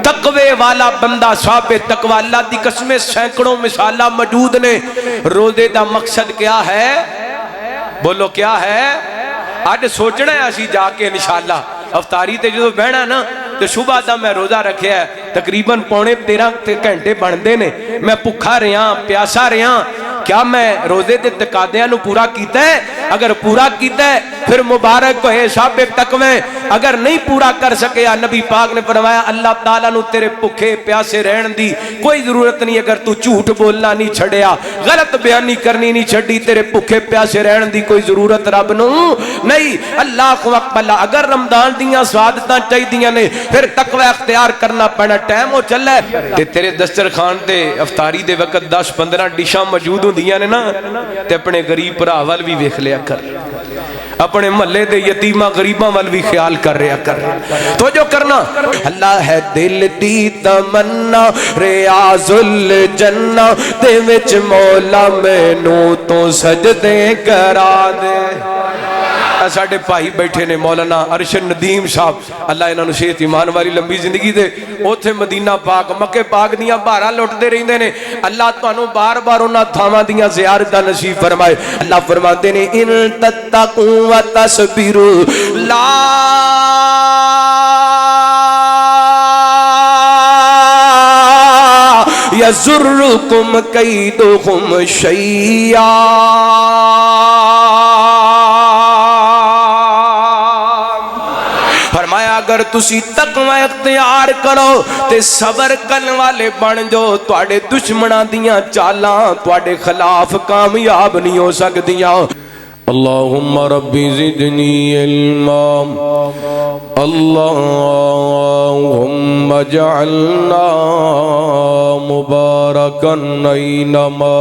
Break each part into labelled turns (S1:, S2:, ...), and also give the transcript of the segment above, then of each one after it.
S1: تقوی والا بندہ صاحب تقوی اللہ دی قسمیں سینکڑوں مثالہ موجود نے. روزے دا مقصد کیا ہے؟ بولو کیا ہے؟ آج سوچنا ہے اسی جا کے انشاءاللہ افطاری تے جو بہنا نا تو صبح دا میں روزہ رکھیا ہے تقریباً 13.5 گھنٹے بندے نے. میں بھکھا رہا پیاسا رہا. کیا میں روزے دے تقاضیاں نو پورا کیتا ہے؟ اگر پورا کیتا ہے پھر مبارک ہوئے صاحب تقوی. اگر نہیں پورا کر سکیا نبی پاک نے فرمایا اللہ تعالیٰ نو تیرے بھکھے پیاسے رہن دی کوئی ضرورت نہیں. اگر تو جھوٹ بولنا نہیں چھڑیا غلط بیانی کرنی نہیں چھڑی تیرے بھکھے پیاسے رہن دی کوئی ضرورت رب نو نہیں. اللہ اکبر. اگر رمضان دیاں سعادتاں چاہی دیاں نے پھر تقوی اختیار کرنا پڑنا. ٹائم ہو چلا ہے تیرے دسترخوان تے افطاری دے وقت 10-15 ڈشاں موجود ہوندیاں نے نا تے اپنے غریب بھرا ول بھی ویکھ لیا کر. اپنے محلے دے یتیماں غریباں وال بھی خیال کر رہا کر. تو جو کرنا اللہ ہے دل دی تمنا ریاض الجنہ دے وچ مولا مینوں تو سجدے کرا دے. ساڑھے پائی بیٹھے نے مولانا ارشد ندیم صاحب اللہ انہوں نے صحت ایمان والی لمبی زندگی دے. اوتھے مدینہ پاک مکہ پاک دیاں بارہ لوٹ دے رہندے نے. اللہ تانوں بار بار انہاں تھاواں دیاں زیارتاں نصیب فرمائے. اللہ فرماتے نے ان تتقوا وتصبروا لا یضرکم کیدہم شیئا. اگر تسی تقوی اختیار کرو تے صبر کرن والے بن جو تواڈے دشمناں دیاں چالاں تواڈے خلاف کامیاب نہیں ہو سکدیاں. اللہم ربی زدنی علما اللہم اجعلنا مبارکا اینما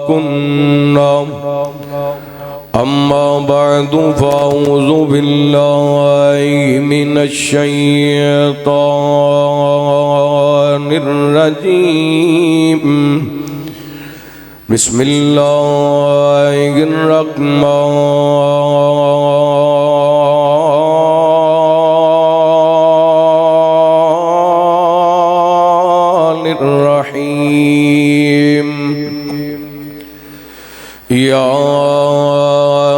S1: کننا. اما بعد فاعوذ باللہ من الشیطان الرجیم. بسم اللہ الرحمن الرحیم. یا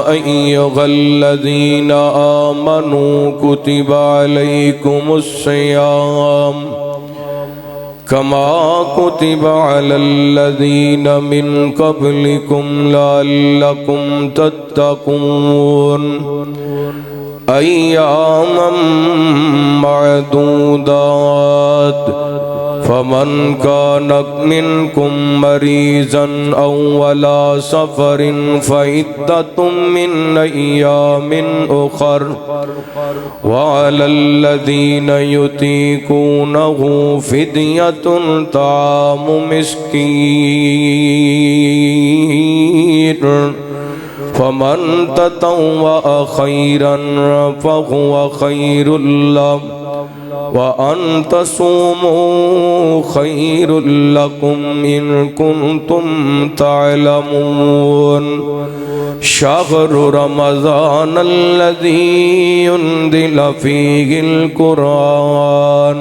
S1: أيها الذين آمنوا كتب عليكم الصيام كما كتب على الذين من قبلكم لعلكم تتقون. أياما معدودات فمن كان منكم مريضا أو على سفر فعدة من أيام أخر وعلى الذين يطيقونه فدية طعام مسكين فمن تطوع خيرا فهو خير له وَأَن تَصُومُوا خَيْرٌ لَكُمْ إِن كُنتُمْ تَعْلَمُونَ. شهر رمضان الذي أنزل فيه القرآن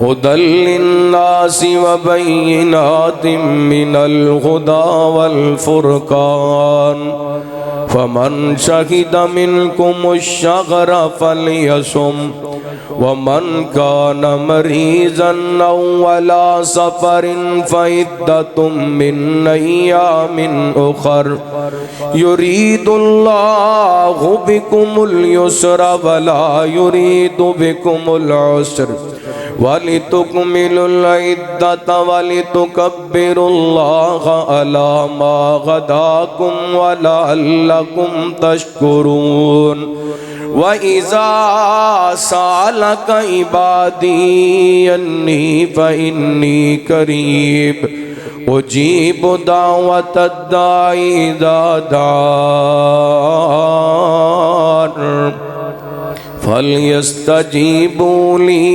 S1: هدى للناس وبينات من الهدى والفرقان. فمن شهد منكم الشهر فليصم ومن كان مريضا أو على سفر فعدة من أيام أخر يريد الله بكم اليسر ولا يريد بكم العسر وَلِتُكْمِلُوا الْعِدَّةَ وَلِتُكَبِّرُوا اللَّهَ عَلَى مَا هَدَاكُمْ وَلَعَلَّكُمْ تَشْكُرُونَ. وَإِذَا سَأَلَكَ عِبَادِي أَنِّي فَإِنِّي قَرِيبٌ أُجِيبُ دَعْوَةَ الدَّاعِ إِذَا دَعَانِ فَلْيَسْتَجِيبُوا لِي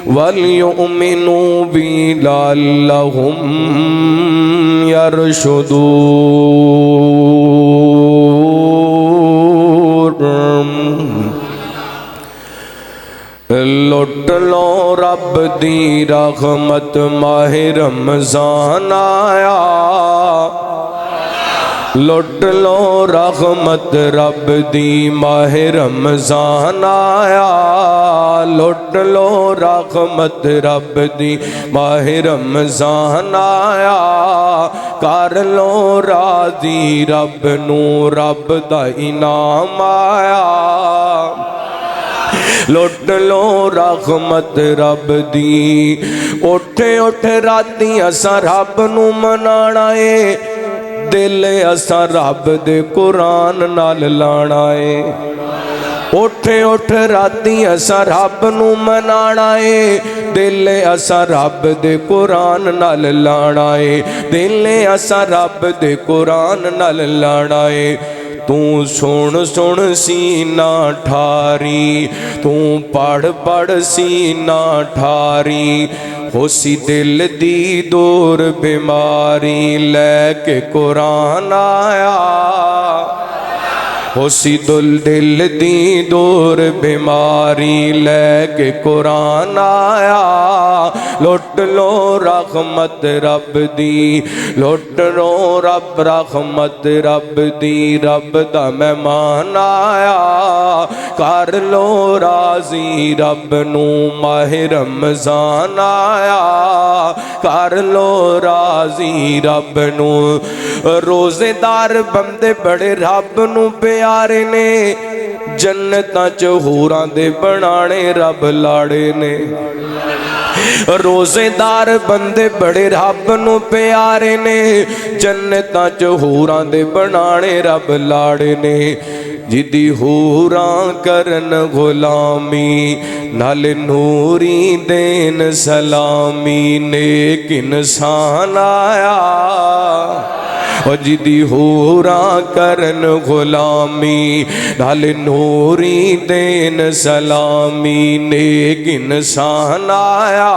S1: وَلْيُؤْمِنُوا بِي لَعَلَّهُمْ يَرْشُدُونَ. لُٹ لو رب دی رحمت ماہ رمضان آیا لٹ لو رحمت رب دی ماہ رمضان آیا لٹ لو رحمت رب دی ماہ رمضان آیا کر لو راضی رب نو رب دا انعام آیا لٹ لو رحمت رب دی اٹھ اٹھ راتی اساں رب نو منانا اے دل اساں رب دے قرآن نال لانا اے اٹھ اٹھ راتی اساں رب نو منانا اے دل اساں رب دے قرآن نال لانا اے دل اساں رب دے قرآن نال لانا اے تو سن سن سینہ ٹھاری تو پڑھ پڑھ سینہ ٹھاری ہو سی دل دی دور بیماری لے کے قرآن آیا ہو سی دل دی دور بیماری لے کے قرآن آیا لٹ لو رحمت رب دی لٹ لو رب رحمت رب دی رب دا مہمان آیا کر لو راضی رب نو ماہ رمضان آیا کر لو راضی رب نو روزے دار بندے بڑے رب نو پیارے نے جنتاں چ حوراں دے بنانے رب لاڑے نے روزے دار بندے بڑے رب نو پیارے نے جنتاں چ حوراں دے بنانے رب لاڑے نے جدی حوراں کرن غلامی نال نوری دین سلامی نیک انسان آیا اور جدی حوراں کرن غلامی نال نوری دین سلامی نیک انسان آیا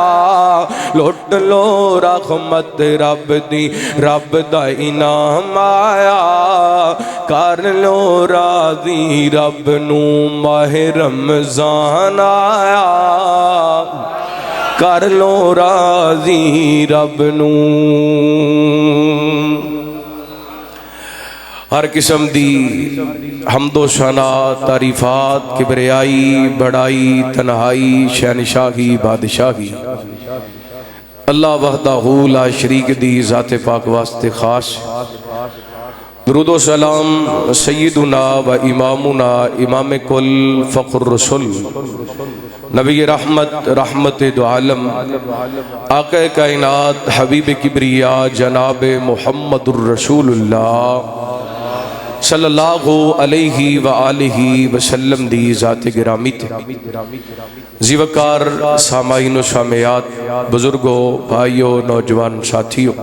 S1: لٹ لو رحمت رب دی رب دا انعام آیا کر لو راضی رب نو ماہ رمضان آیا کر لو راضی رب نو ہر قسم دی حمد و ثنا تعریفات کبریائی بڑائی تنہائی شہنشاہی بادشاہی اللہ وحدہ لا شریک دی ذات پاک واسطے خاص درود و سلام سیدنا و امامنا امام کل فخر رسول نبی رحمت رحمت دو عالم آقا کائنات حبیب کبریا جناب محمد الرسول اللہ صلی اللہ علیہ وآلہ وسلم دی ذات گرامی تھے زیوکار سامعین و سامعات بزرگوں بھائیوں نوجوان ساتھیوں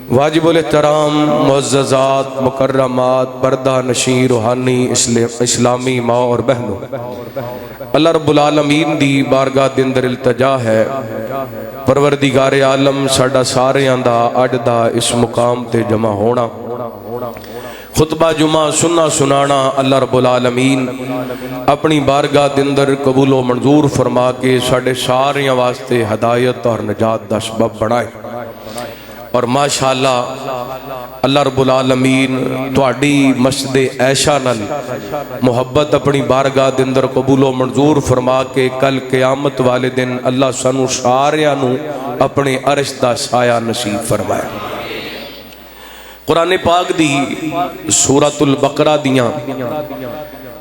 S1: واجب الاحترام معززات مکرمات پردہ نشین روحانی اسلامی ماں اور بہنوں اللہ رب العالمین دی بارگاہ دے اندر التجا ہے پروردگار عالم ساڈا ساریاں دا اج دا اس مقام تے جمع ہونا خطبہ جمعہ سننا سنانا اللہ رب العالمین اپنی بارگاہ دے اندر قبول و منظور فرما کے ساڈے ساریاں واسطے ہدایت اور نجات دا سبب بنائے اور ماشاءاللہ اللہ رب العالمین تواڈی مسجد عائشہ نال محبت اپنی بارگاہ دے اندر قبول و منظور فرما کے کل قیامت والے دن اللہ سانو ساریاں نو اپنے عرش دا سایہ نصیب فرمائے قرآن پاک دی سورۃ البقرہ دیاں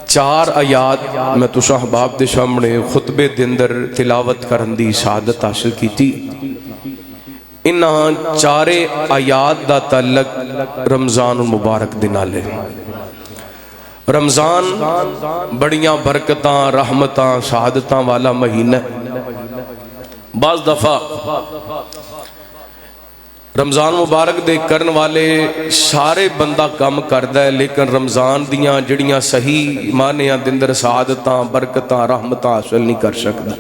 S1: 4 آیات میں تو صحباب دے سامنے خطبے دے اندر تلاوت کرن دی سعادت حاصل کی تھی انہاں 4 آیات دا تعلق رمضان المبارک دے نال ہے رمضان بڑیاں برکتاں رحمتاں سعادتاں والا مہینہ بعض دفعہ رمضان مبارک دے کرن والے سارے بندہ کام کردہ ہے لیکن رمضان دیاں جڑیاں صحیح معنیاں دندر سعادتاں برکتاں رحمتاں حاصل نہیں کر سکتا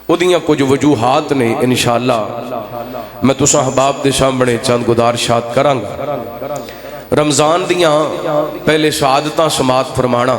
S1: وہ دیاں کچھ وجوہات نے انشاءاللہ میں تو صحباب دے سامنے چند گزارشات کرانگا رمضان دیاں پہلے سعادتاں سماعت فرمانا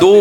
S1: 2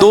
S1: 2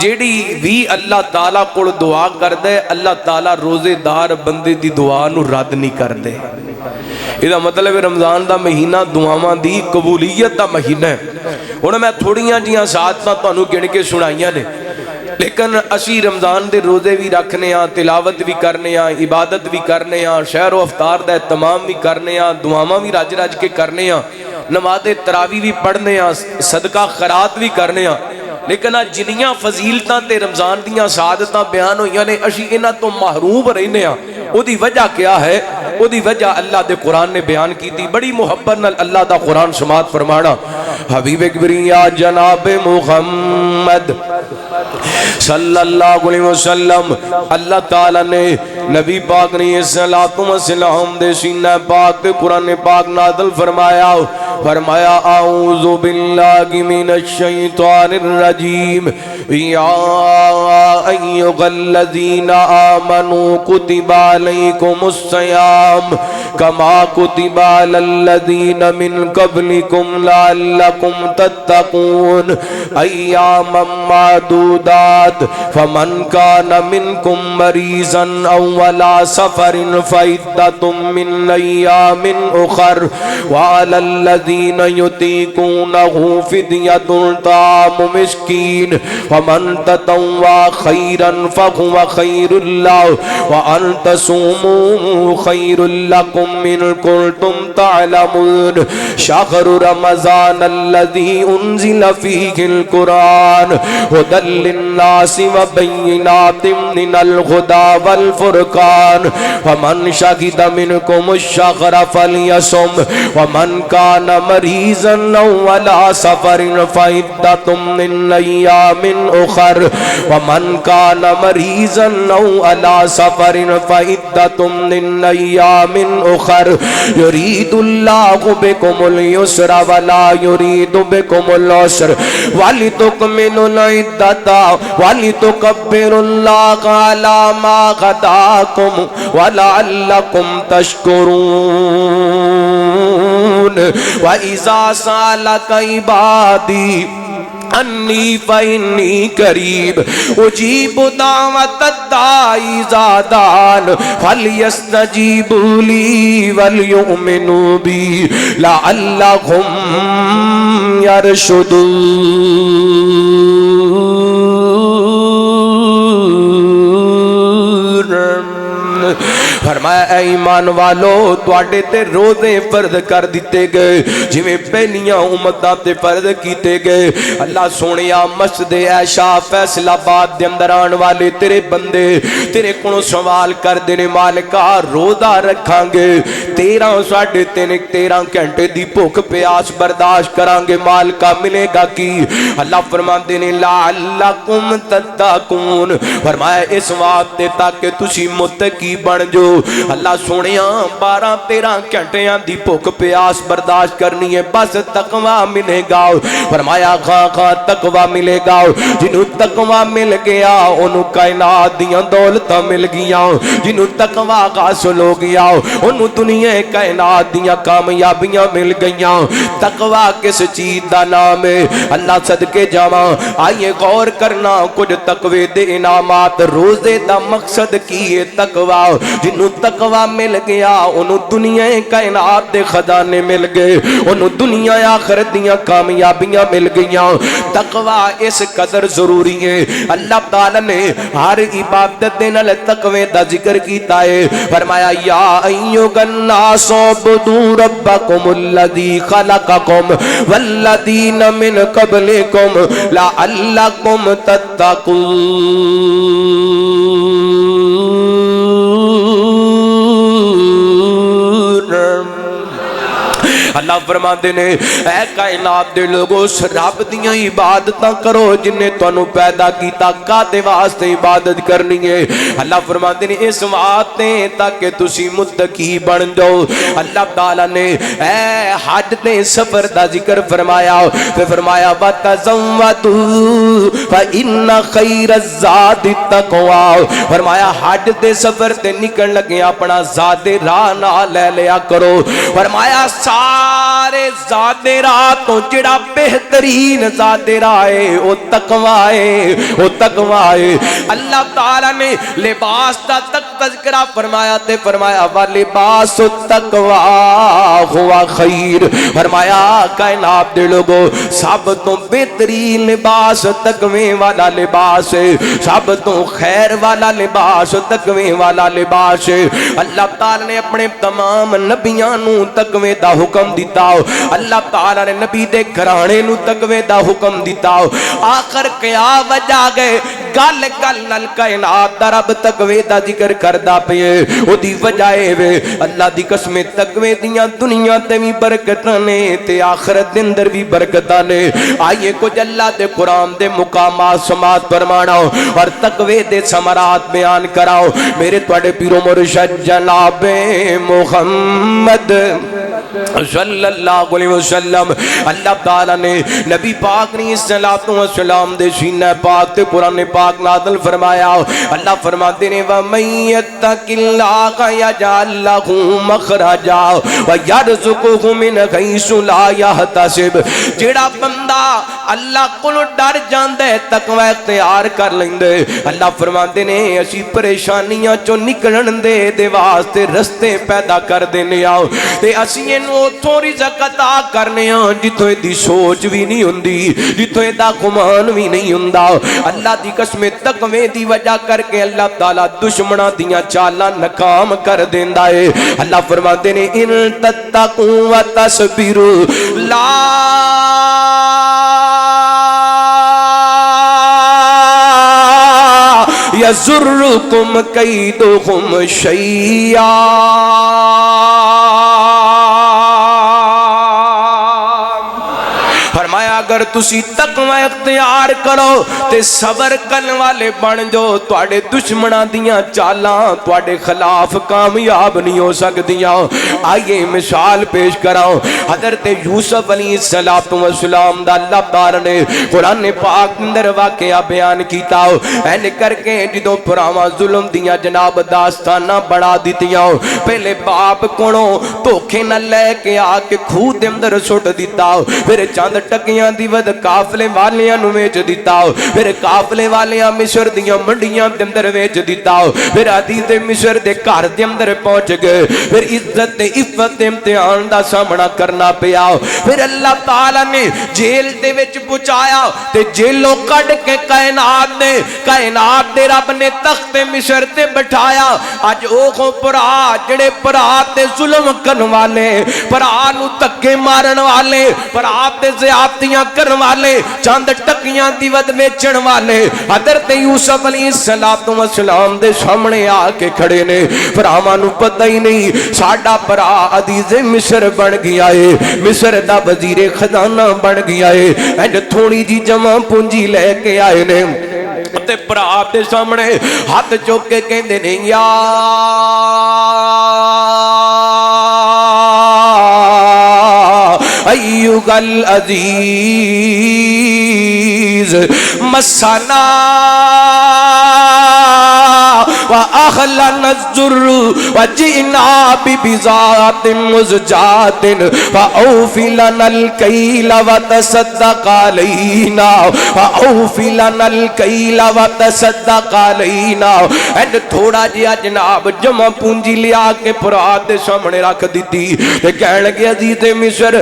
S1: جیڑی بھی اللہ تعالیٰ کو دعا کر دے اللہ تعالیٰ روزے دار بندے دی دعا نو رد نہیں کر دے. یہ مطلب رمضان دا مہینہ دعاواں دی قبولیت دا مہینہ ہے. ہن میں تھوڑیاں جیاں ساتھاں تانوں گن کے سنائیاں نے لیکن اسی رمضان دے روزے بھی رکھنے ہاں تلاوت بھی کرنے ہاں عبادت بھی کرنے ہاں شہر و افطار دا اہتمام بھی کرنے ہاں دعاواں بھی رج رج کے کرنے ہاں نماز تراویح بھی پڑھنے ہاں صدقہ خیرات بھی کرنے ہاں لیکن جنیاں فضیلتاں تے رمضان دیاں سعادتاں بیان ہوئیاں نے اسی انہاں تو محروم رہنے ہاں. او دی وجہ کیا ہے؟ او دی وجہ اللہ دے قرآن نے بیان کی تھی. بڑی محبت نال اللہ دا قرآن سماعت فرمانا حبیب اکبری یا جناب محمد صلی اللہ علیہ وسلم اللہ تعالیٰ نے نبی پاک نے صلاۃ و سلام دے سینہ پاک تے قرآن پاک نازل فرمایا اعوذ باللہ من الشیطان الرجیم یا ایھا الذین آمنوا کتب علیکم الصیام کما کتب علی الذین من قبلکم لعلکم تتقون ایاما معدودات فمن کان منکم مریضا او علی سفر فعدۃ من ایام اخر وعلی الذین یطیقونہ فدیۃ طعام مسکین ومن تطوع خیرا فهو خیر لہ وان تصوموا خیر لکم ان کنتم تعلمون شہر رمضان الذی انزل فیہ القرآن ہدی للناس وبینات من الہدی والفرقان ومن شہد منکم الشہر فلیصم ومن کان مریضا او علی سفر فعدۃ من ایام اخر ومن کان مریضا او علی سفر فعدۃ من ایام اخر یرید اللہ بکم اليسر ولا یرید بکم العسر ولتکملوا العدۃ ولتکبروا اللہ علی ما ہداکم ولعلکم تشکرون. وَإِذَا سَأَلَكَ عِبَادِي انی فإنی قریب اجیب دعوت الداعی اذا دعان فلیستجیبوا لی ولیؤمنوا بی لعلہم یرشدون. فرمایا اے ایمان والو تواڈے تے روزے فرض کر دیتے گئے جویں پہلیاں امتاں تے فرض کیتے گئے. اللہ سونیا مسجد عائشہ فیصل آباد دے اندر آن والے تیرے بندے تیرے کولوں سوال کردے نے مالکا روزہ رکھاں گے 13 گھنٹے دی بھوک پیاس برداشت کران گے مالکا ملے گا کی؟ اللہ فرماندے نے لعلکم تتقون. فرمایا اس واسطے تاکہ تسی متقی بن جو. اللہ سونیا 12-13 گھنٹیاں دی بھوک پیاس برداشت کرنی ہے بس تقوی ملے گا. فرمایا خاں تقوی ملے گا جنہوں تقوی مل گیا انہوں کائنات دیاں دولتاں مل گیا جنہوں تقوی حاصل ہو گیا انہوں دنیا کائنات دیاں کامیابیاں مل گئیاں. تقوی کس چیز دا نام ہے؟ اللہ صدقے جاواں آئیے غور کرنا کچھ تقوی دے انعامات روزے دا مقصد کی ہے تقوی. جنہوں تقوی مل گیا انہوں دنیا کائنات دے خزانے مل گئے انہوں دنیا آخرت دیاں کامیابیاں مل گئیاں. تقوی اس قدر ضروری ہے اللہ تعالی نے ہر عبادت دے نال تقوی دا ذکر کیتا ہے. فرمایا یا ایھا الناس اعبدوا ربکم الذی خلقکم والذین من قبلکم لعلکم تتقون. اللہ فرماتے نے اے کائنات دے لوگو رب دیاں عبادتاں کرو جن نے تانوں پیدا کیتا کادے واسطے عبادت کرنی ہے. اللہ فرماتے نے اس واسطے تاکہ تسی متقی بن جاؤ. اللہ تعالی نے اے حج دے سفر دا ذکر فرمایا تے فرمایا وتزودوا فإن خیر الزاد التقوی. فرمایا حج دے سفر تے نکل لگے اپنا زاد راہ نہ لے لیا کرو. فرمایا سارے زادے راہ تو جڑا بہترین زادے راہ ہے وہ تقوی ہے، وہ تقوی ہے۔ اللہ تعالیٰ نے لباس دا تک تذکرہ فرمایا تے فرمایا وَلِبَاسُ التَّقْوَى ہوا خیر، فرمایا کائنات دے لوگو سب تو بہترین لباس تقوی والا لباس ہے، سب تو خیر والا لباس تقوی والا لباس ہے۔ اللہ تعالیٰ نے اپنے تمام نبیاں نو تقوی دا حکم دیتا ہو، اللہ تعالیٰ نے نبی دے گھرانے نو تقوی دا حکم دیتا ہو۔ آخر کیا وجہ گئے گل گل نل کائنات دا رب تقوی دا ذکر کردا پئے، او دی وجہ اے اللہ دی قسم تقوی دیاں دنیا تے بھی برکتاں نے تے آخرت دے اندر بھی برکتاں نے۔ آئیے کچھ اللہ دے قرآن دے مقامات سماعت فرمانا اور تقوی دے ثمرات بیان کراؤ۔ میرے تواڈے پیرو مرشد جناب محمد صلی اللہ علیہ وسلم، اللہ تعالیٰ نے نبی پاک نے صلاۃ و سلام دے سینہ پاک تے قرآن پاک نازل فرمایا۔ اللہ فرماتے نے وَمَن يَتَّقِ اللَّهَ يَجْعَل لَّهُ مَخْرَجًا وَيَرْزُقْهُ مِنْ حَيْثُ لَا يَحْتَسِبُ، جیڑا بندہ اللہ کو ڈر جاندا ہے تقوی اختیار کر لیندے، اللہ فرماتے نے اسی پریشانیاں چوں نکلن دے واسطے رستے پیدا کر دینے آؤ تے اسی اینو اتھوں رزق عطا کرنے آؤ جتھوں دی سوچ بھی نہیں ہوندی، جتھوں دا گمان بھی نہیں ہوندا۔ اللہ دی قسم تقوی دی وجہ کر کے اللہ تعالیٰ دشمناں دیاں چالاں ناکام کر دیندا ہے۔ اللہ فرماتے نے ان تتقوا وتصبروا لا یضرکم کیدہم شیئا، فرمایا اگر تسی تقوی اختیار کرو تے صبر کرن والے بن جو، تواڈے دشمناں دیاں چالاں تواڈے خلاف کامیاب نہیں ہو سکدیاں۔ آئیے مثال پیش کراؤ، حضرت یوسف علیہ السلام دا اللہ تعالیٰ نے قرآن پاک اندر واقعہ بیان کیتا ہو، این کر کے جدوں پراواں ظلم دیاں جناب داستاناں بڑھا دیتیاں، پہلے باپ کونوں دھوکے نہ لے کے آ کے کھوہ دے اندر سٹ دیتا ہو، پھر چاند ٹکیاں دی ود قافلے والیاں نو ویچ دیتا ہو، پھر قافلے والیاں مصر دیاں منڈیاں دے اندر ویچ دیتا ہو، پھر عزیز مصر دے گھر دے اندر پہنچ گئے، پھر عزت تے عفت دے امتحان دا سامنا کرنا پیا، پھر اللہ تعالیٰ نے جیل دے وچ پہنچایا تے جیلوں کڈ کے کائنات دے رب نے تخت مصر تے بٹھایا۔ اج او بھرا جڑے بھرا تے ظلم کرن والے، بھرا نو تکے مارن والے، بھرا تے زیادتیاں کرن والے، چاند ٹکیاں دی ود ویچن والے حضرت یوسف علیہ السلام دے سامنے آ کے کھڑے نے۔ بھراواں نو پتہ ہی نہیں ساڈا بھرا عزیز مصر بن گیا ہے، مصر دا وزیر خزانہ بن گیا ہے، اینڈ تھوڑی جی جمع پونجی لے کے آئے نے تے بھرا دے سامنے ہاتھ چوک کے کہندے نے یا ایھا العزیز مسنا وأهلنا الضر وجئنا ببضاعة مزجاة فأوف لنا الكيل وتصدق علينا فأوف لنا الكيل وتصدق علينا۔ اینڈ تھوڑا جہا جناب جمع پونجی لیا کے فرات دے سامنے رکھ دیتی تے کہن لگے عزیز مصر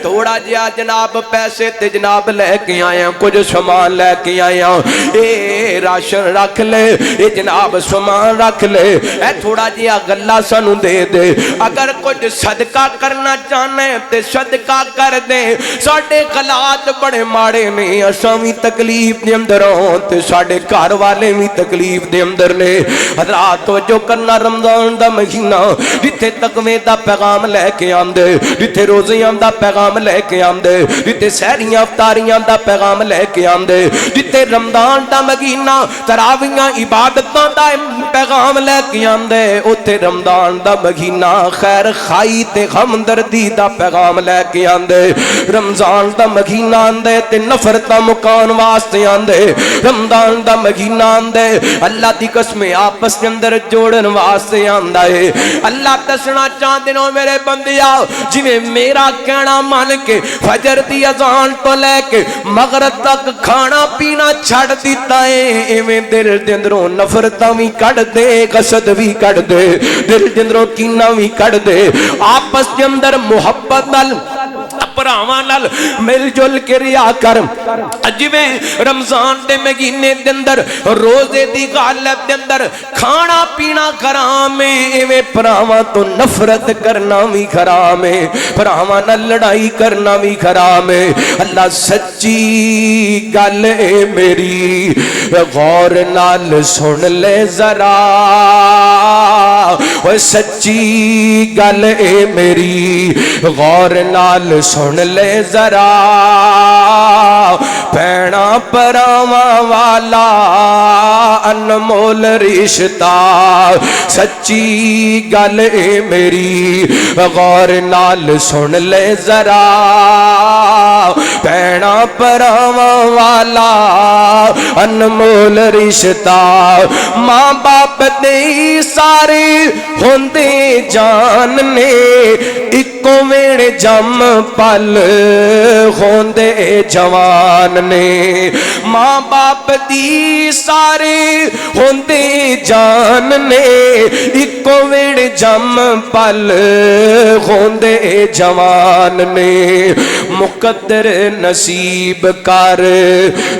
S1: تھوڑا جہا جناب پیسے تے جناب لے کے آیا، کچھ سامان لے کے آیا، اے راشن رکھ لے، اے جناب سامان رکھ لے، اے تھوڑا جہا گلا سانو دے دے، اگر کچھ صدقہ کرنا چاہنے تے صدقہ کر دے، ساڈے حالات بڑے ماڑے نے، اساں وی تکلیف دے اندر ہوں تے ساڈے گھر والے وی تکلیف دے اندر نے۔ حضرات توجہ کرنا، رمضان دا مہینہ جتھے تقوی دا پیغام لے کے آندے، جتھے روزیاں دا پیغام لے کے آندے، جتھے سحریاں افطاریاں دا پیغام لے کے آندے، جتھے رمضان دا مہینہ تراویحاں عبادتاں دا پیغام پیغام لے کے آندے اوتھے رمضان دا مہینہ خیر خائی تے ہمدردی دا پیغام لے کے آندے رمضان دا مہینہ آندے تے نفرتاں مکان واسطے آندے رمضان دا مہینہ آندے اللہ دی قسم آپس کے اندر جوڑن واسطے آندا ہے اللہ دسنا چاہندے نو میرے بندیا جویں میرا کہنا مان کے فجر دی اذان تو لے کے مغرب تک کھانا پینا چھڑ دیتا ہے ایویں دل دے اندروں نفرتاں وی کڈ دے حسد وی کڈ دے دل دے اندروں کینہ وی کڈ دے آپس کے اندر محبت نال پراواں نال مل جل کے ریا کر جویں رمضان دے مہینے دے اندر روزے دی غالب دے اندر کھانا پینا حرام ہے ایویں پراواں تو نفرت کرنا وی حرام ہے پراواں نال لڑائی کرنا وی حرام ہے اللہ سچی گل اے میری غور نال سن لے ذرا اوے سچی گل اے میری غور نال سن لے ذرا بھیڑا پراواں والا انمول رشتہ سچی گل اے میری غور نال سن لے ذرا بھیڑا پراواں والا انمول رشتہ ماں باپ دے سارے ہوندے جان نے اکو ویڑے جم پل ہوندے جوان نے ماں باپ دی سارے ہوندے جان نے اکو ویڑے جم پل ہوندے جوان نے مقدر نصیب کر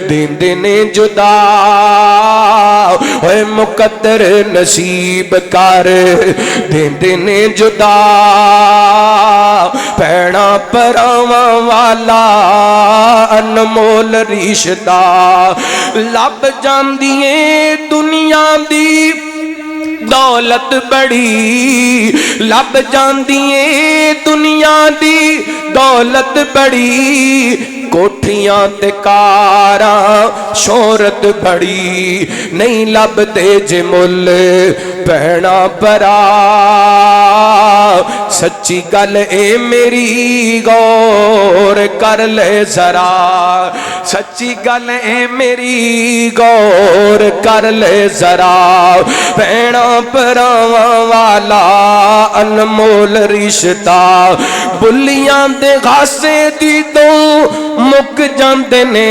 S1: دیندے نے جدا اے مقدر نصیب کر دیندے نے جدا بھیڑا پراواں والا انمول رشتہ لب جاندیے دنیا دی دولت بڑی لب جاندیے دنیا دی دولت بڑی کوٹھیاں تے کاراں شہرت بڑی نہیں لب دے جے مل بہنا برا سچی گل اے میری غور کر لے ذرا سچی گل اے میری غور کر لے ذرا بہنا پراواں والا انمول رشتہ بلیاں دے غاسے دی تو مک جاندے نے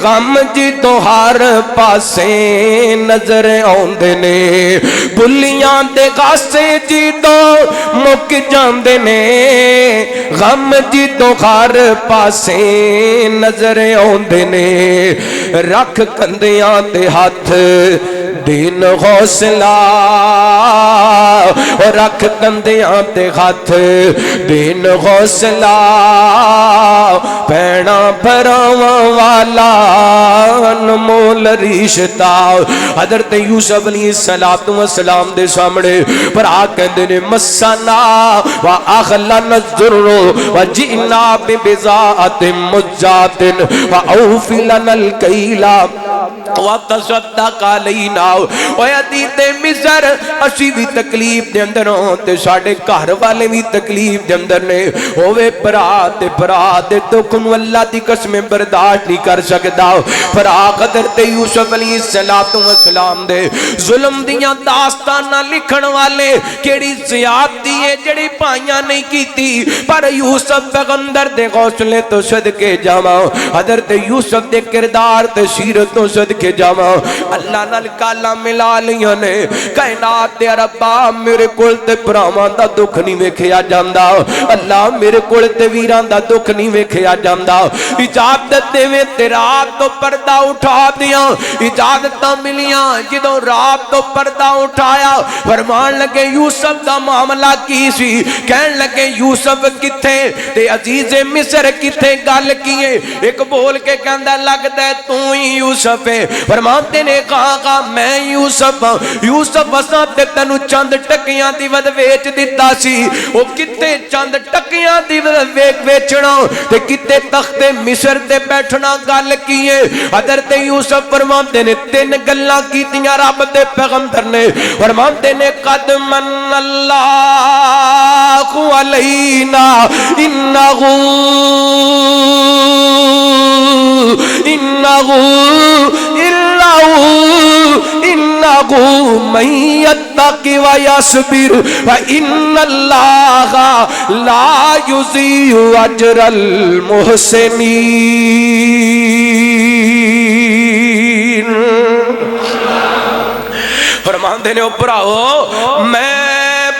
S1: غم جی تو ہر پاسے نظر آندے نے بلیاں دے غاسے جی تو مک جاندے نے غم جی تو ہر پاسے نظر آندے نے رکھ کندیاں تے ہاتھ دین حوصلہ رکھ کندیاں تے ہاتھ دین حوصلہ بھیڑا پراواں والا انمول رشتہ حضرت یوسف علیہ السلام دے سامنے پر آکندے نے مسنا وآخلنا الذر وجئنا ببضاعت مزجات وأوفِ لنا الكيل وتصدق علينا اوے عزیز مصر اسی بھی تکلیف دے اندر تے ساڈے گھر والے بھی تکلیف دے اندر نے ہوے بھرا دے دکھ نو اللہ دی قسم برداشت نہیں کر سکدا بھرا حضرت یوسف علیہ السلام دے ظلم دیاں داستاناں لکھن والے کیڑی زیادتی ہے جڑی پائیاں نہیں کیتی پر یوسف پیغمبر دے حوصلے تو صدقے جاواں حضرت یوسف دے کردار تے سیرت تو صدقے جاواں اللہ نال کالا ملا لیاں نے کائنات دے ربا میرے کول تے بھراواں دا دکھ نہیں ویکھیا جاندا اللہ میرے کول تے ویراں دا دکھ نہیں ویکھیا جاندا اجازت دے وے تے رات تو پردہ اٹھا دیاں اجازتاں ملیاں جدوں رات تو پردہ اٹھایا فرمان لگے یوسف دا معاملہ کی سی کہن لگے یوسف کتھے تے عزیز مصر کتھے گل کیے ایک بول کے کہندا لگدا ہے تو ہی یوسف یوسف ہے. فرماتے نے کہا میں یوسف یوسف اساں تے تینو چند ٹکیاں دی ود ویچ دتا سی. او کتے چند ٹکیاں دی ود ویچنا تے کتے تخت مصر تے بیٹھنا گل کیے. حضرت یوسف فرماتے نے تین گلاں کیتیاں رب دے پیغمبر نے. فرماتے نے قد من اللہ علینا انہو من یتقی ویصبر فإن اللہ لا یضیع اجر المحسنین. فرماندے نے اوپراؤ میں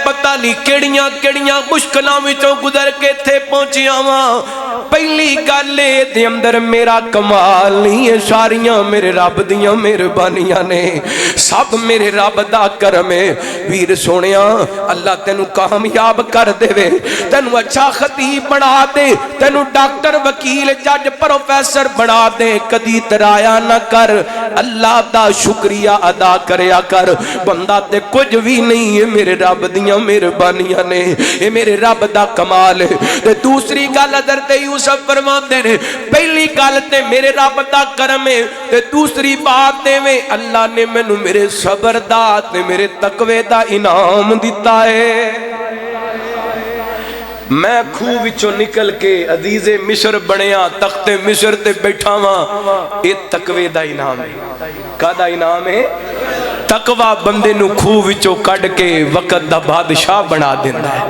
S1: پتہ نہیں کیڑیاں مشکلاں وچوں گزر کے تھے پہنچیا ہاں. پہلی گل دے اندر میرا کمال نہیں ہے, ساریاں میرے رب دیاں مہربانیاں نے, سب میرے رب دا کرم ہے. ویر سونیا اللہ تینو کامیاب کر دے وے, تینو اچھا خطیب بنا دے, تینو ڈاکٹر وکیل جج پروفیسر بنا دے, کدی ترایا نہ کر, اللہ دا شکریہ ادا کریا کر. بندہ تے کچھ بھی نہیں ہے, میرے رب دیاں مہربانیاں نے, اے میرے رب دا کمال ہے. تے دوسری گل حضرت یوسف فرماندے نے پہلی گل تے میرے رب دا کرم ہے, تے دوسری بات تے میں اللہ نے مینوں میرے صبر دا تے میرے تقوی دا انعام دیتا ہے. میں کھو وچوں نکل کے عزیز مصر بنیا, تخت مصر تے بیٹھا ہاں, اے تقوی دا انعام ہے. کدا انعام ہے؟ تقوی بندے نو کھو وچوں کڈ کے وقت دا بادشاہ بنا دیندا ہے.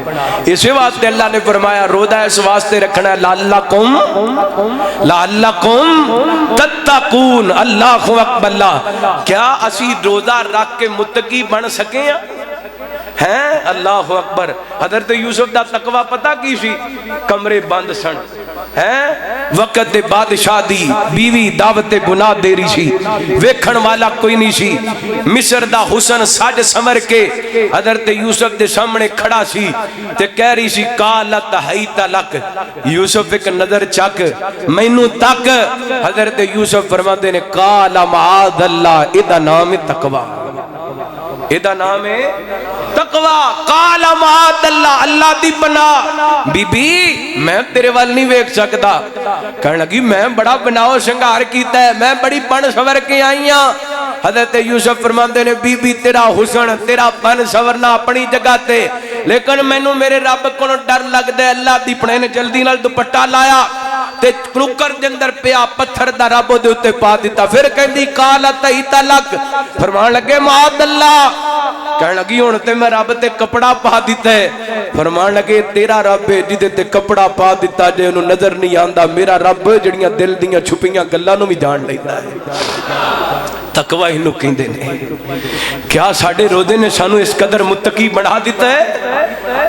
S1: اسی واسطے اللہ نے فرمایا روزہ اس واسطے رکھنا ہے لعلکم تتقون. اللہ اکبر. اللہ کیا اسی روزہ رکھ کے متقی بن سکے ہیں؟ اللہ اکبر. حضرت یوسف دا تقوی پتہ کی سی؟ کمرے بند سن ہیں, وقت دے بادشاہ دی بیوی دعوت گناہ دے رہی سی, ویکھن والا کوئی نہیں سی. مصر دا حسن ساج سمر کے حضرت یوسف دے سامنے کھڑا سی تے کہہ رہی سی قالت حیت لک. یوسف ایک نظر چک مینوں تک. حضرت یوسف فرماتے نے قال معاذ اللہ, ادا نام تقوی, ادا نام ہے تقوی. قال معاذ اللہ, اللہ دی پناہ. بی بی میں تیرے وال نہیں ویکھ سکتا. کہنے لگی میں بڑا بناؤ شنگار کیتا ہے, میں بڑی بن سور کے آئی ہاں. حضرت یوسف فرماندے نے بی بی تیرا حسن تیرا بن سورنا اپنی جگہ تے, لیکن مینوں میرے رب کولوں ڈر لگدا ہے. اللہ دی پنے نے جلدی نال دوپٹہ لایا تے کروکر دے اندر پیا پتھر دا رب دے اوتے پا دیتا. پھر کہندی قالت حیت لک, فرمان لگے معاذ اللہ. کہنے لگی ہن تے میں رب تے کپڑا پا دیتا ہے. فرمان لگے تیرا رب ہے جدے تے کپڑا پا دیتا جے انہوں نظر نہیں آندا, میرا رب جڑیاں دل دیاں چھپیاں گلاں نوں وی جان لیندا ہے. تقوی اینو کہندے نے. کیا ساڈے روزے نے سانو اس قدر متقی بنا دیتا ہے؟